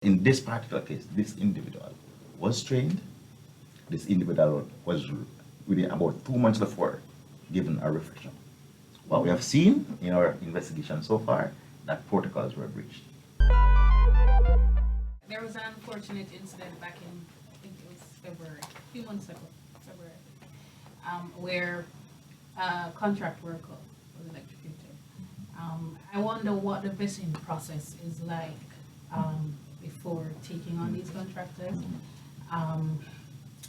In this particular case, this individual was trained. This individual was within about 2 months before given a refresher. What we have seen in our investigation so far, that protocols were breached. There was an unfortunate incident back in, I think it was February, a few months ago, February, where a contract worker was electrocuted. I wonder what the vetting process is like before taking on these contractors,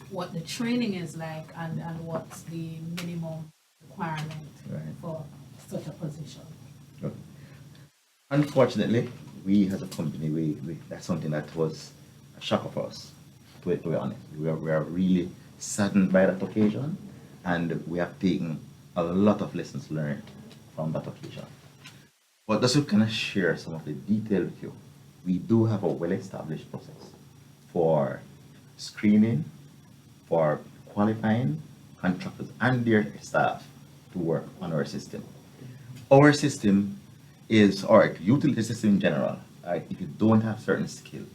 what the training is like, and what's the minimum requirement for such a position. Okay. Unfortunately, we as a company, that's something that was a shocker for us, to be honest. We are really saddened by that occasion, and we have taken a lot of lessons learned from that occasion. But just to kind of share some of the detail with you, we do have a well-established process for screening, for qualifying contractors and their staff to work on our system. Our system is, or utility system in general, if you don't have certain skill,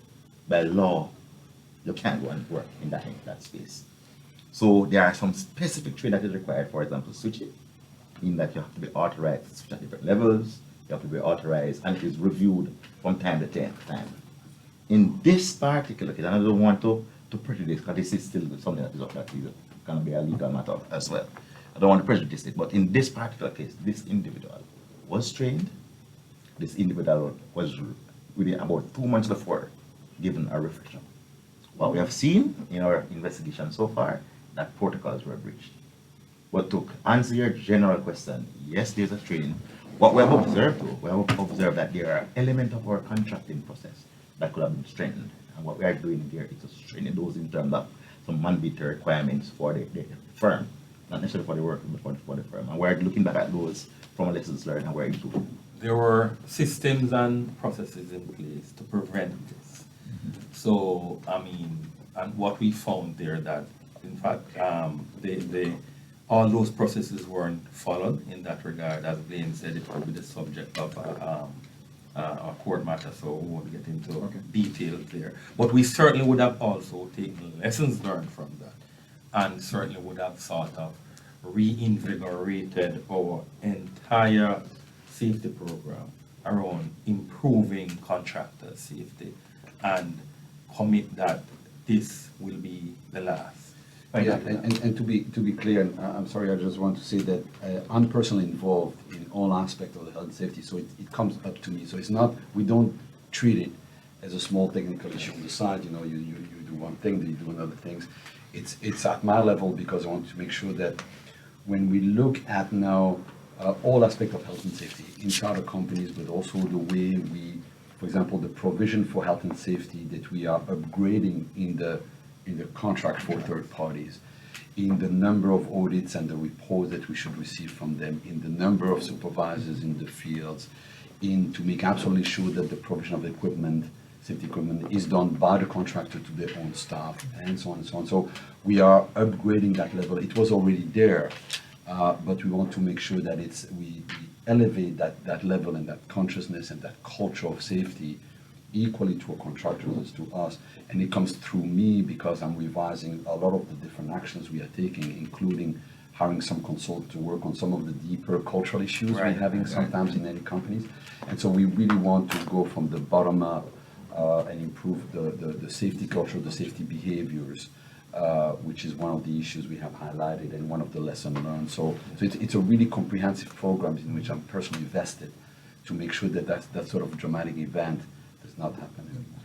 by law, you can't go and work in that space. So there are some specific training that is required, for example, switching, in that you have to be authorized to switch at different levels, you have to be authorized, and it is reviewed from time to time. In this particular case, and I don't want to prejudice, because this is still something that is going to be a legal matter as well. I don't want to prejudice it, but in this particular case, this individual was trained. This individual was within about 2 months before given a refresher. What we have seen in our investigation so far, that protocols were breached. But to answer your general question, yes, there's a training. What we have observed, though, we have observed that there are elements of our contracting process that could have been strengthened. And what we are doing here is to strengthen those in terms of some mandatory requirements for the firm, not necessarily for the worker, but for the firm. And we're looking back at those from lessons learned and we're improving. There were systems and processes in place to prevent this. So, I mean, and what we found there that, in fact, all those processes weren't followed in that regard. As Blaine said, it will be the subject of a court matter, so we won't get into details there. But we certainly would have also taken lessons learned from that, and certainly would have sort of reinvigorated our entire safety program around improving contractor safety and commit that this will be the last. Yeah, and to be clear, I'm sorry, I just want to say that I'm personally involved in all aspects of the health and safety, so it comes up to me. So it's not, we don't treat it as a small technical issue on the side, you do one thing, then you do another things. It's at my level because I want to make sure that when we look at now all aspects of health and safety in charter companies, but also the way we, for example, the provision for health and safety that we are upgrading in the contract for third parties, in the number of audits and the reports that we should receive from them, in the number of supervisors in the fields, in to make absolutely sure that the provision of equipment, safety equipment, is done by the contractor to their own staff, and so on and so on. So we are upgrading that level. It was already there, but we want to make sure that we elevate that level and that consciousness and that culture of safety equally to our contractors as to us. And it comes through me because I'm revising a lot of the different actions we are taking, including hiring some consultants to work on some of the deeper cultural issues we're having sometimes in any companies. And so we really want to go from the bottom up and improve the safety culture, the safety behaviors, which is one of the issues we have highlighted and one of the lessons learned. So it's a really comprehensive program in which I'm personally vested to make sure that that sort of dramatic event does not happen anymore.